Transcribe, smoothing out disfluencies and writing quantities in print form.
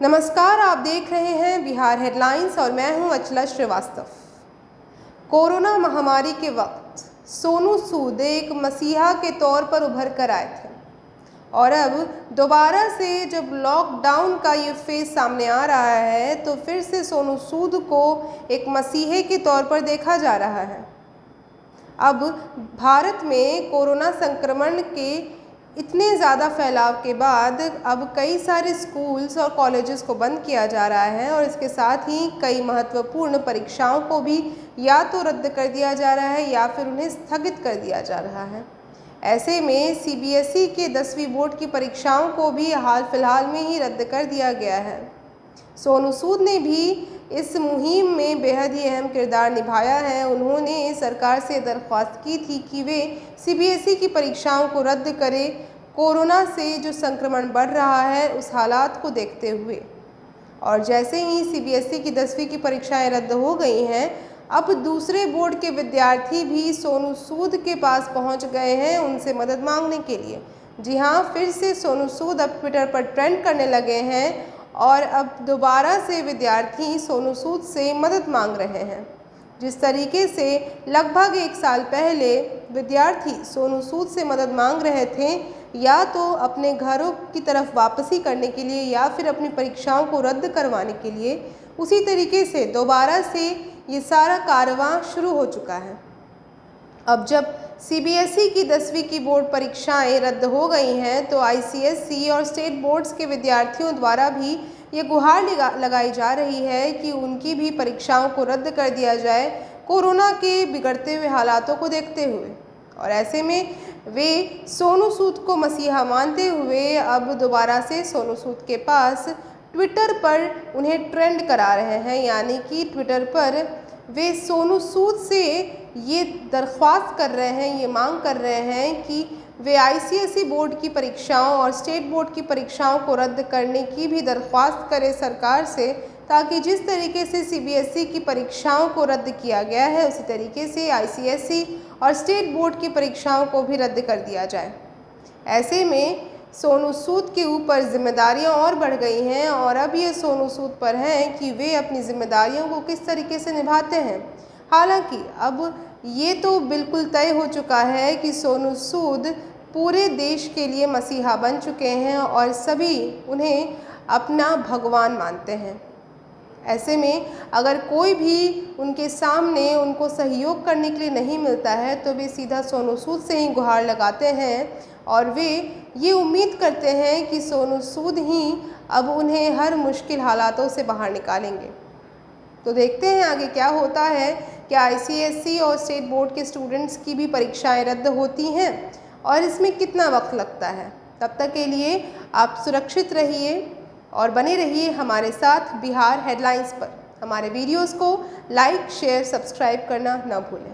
नमस्कार, आप देख रहे हैं बिहार हेडलाइंस और मैं हूं अचला श्रीवास्तव। कोरोना महामारी के वक्त सोनू सूद एक मसीहा के तौर पर उभर कर आए थे और अब दोबारा से जब लॉकडाउन का ये फेज सामने आ रहा है तो फिर से सोनू सूद को एक मसीहे के तौर पर देखा जा रहा है। अब भारत में कोरोना संक्रमण के इतने ज़्यादा फैलाव के बाद अब कई सारे स्कूल्स और कॉलेजेस को बंद किया जा रहा है और इसके साथ ही कई महत्वपूर्ण परीक्षाओं को भी या तो रद्द कर दिया जा रहा है या फिर उन्हें स्थगित कर दिया जा रहा है। ऐसे में सीबीएसई के 10वीं बोर्ड की परीक्षाओं को भी हाल फिलहाल में ही रद्द कर दिया गया है। सोनू सूद ने भी इस मुहिम में बेहद ही अहम किरदार निभाया है। उन्होंने सरकार से दरख्वास्त की थी कि वे सीबीएसई की परीक्षाओं को रद्द करें, कोरोना से जो संक्रमण बढ़ रहा है उस हालात को देखते हुए। और जैसे ही सीबीएसई की 10वीं की परीक्षाएं रद्द हो गई हैं, अब दूसरे बोर्ड के विद्यार्थी भी सोनू सूद के पास पहुंच गए हैं उनसे मदद मांगने के लिए। जी हाँ, फिर से सोनू सूद अब ट्विटर पर ट्रेंड करने लगे हैं और अब दोबारा से विद्यार्थी सोनू सूद से मदद मांग रहे हैं। जिस तरीके से लगभग 1 साल पहले विद्यार्थी सोनू सूद से मदद मांग रहे थे, या तो अपने घरों की तरफ वापसी करने के लिए या फिर अपनी परीक्षाओं को रद्द करवाने के लिए, उसी तरीके से दोबारा से ये सारा कारवां शुरू हो चुका है। अब जब सीबीएसई की 10वीं की बोर्ड परीक्षाएं रद्द हो गई हैं तो आईसीएसई और स्टेट बोर्ड्स के विद्यार्थियों द्वारा भी ये गुहार लगाई जा रही है कि उनकी भी परीक्षाओं को रद्द कर दिया जाए कोरोना के बिगड़ते हुए हालातों को देखते हुए। और ऐसे में वे सोनू सूद को मसीहा मानते हुए अब दोबारा से सोनू सूद के पास ट्विटर पर उन्हें ट्रेंड करा रहे हैं, यानी कि ट्विटर पर वे सोनू सूद से ये दरख्वास्त कर रहे हैं, ये मांग कर रहे हैं कि वे आईसीएसई बोर्ड की परीक्षाओं और स्टेट बोर्ड की परीक्षाओं को रद्द करने की भी दरख्वास्त करें सरकार से, ताकि जिस तरीके से सीबीएसई की परीक्षाओं को रद्द किया गया है उसी तरीके से आईसीएसई और स्टेट बोर्ड की परीक्षाओं को भी रद्द कर दिया जाए। ऐसे में सोनू सूद के ऊपर जिम्मेदारियां और बढ़ गई हैं और अब ये सोनू सूद पर हैं कि वे अपनी जिम्मेदारियों को किस तरीके से निभाते हैं। हालांकि अब ये तो बिल्कुल तय हो चुका है कि सोनू सूद पूरे देश के लिए मसीहा बन चुके हैं और सभी उन्हें अपना भगवान मानते हैं। ऐसे में अगर कोई भी उनके सामने उनको सहयोग करने के लिए नहीं मिलता है तो वे सीधा सोनू सूद से ही गुहार लगाते हैं और वे ये उम्मीद करते हैं कि सोनू सूद ही अब उन्हें हर मुश्किल हालातों से बाहर निकालेंगे। तो देखते हैं आगे क्या होता है। क्या आईसीएसई और स्टेट बोर्ड के स्टूडेंट्स की भी परीक्षाएं रद्द होती हैं और इसमें कितना वक्त लगता है। तब तक के लिए आप सुरक्षित रहिए और बने रहिए हमारे साथ बिहार हेडलाइंस पर। हमारे वीडियोस को लाइक, शेयर, सब्सक्राइब करना न भूलें।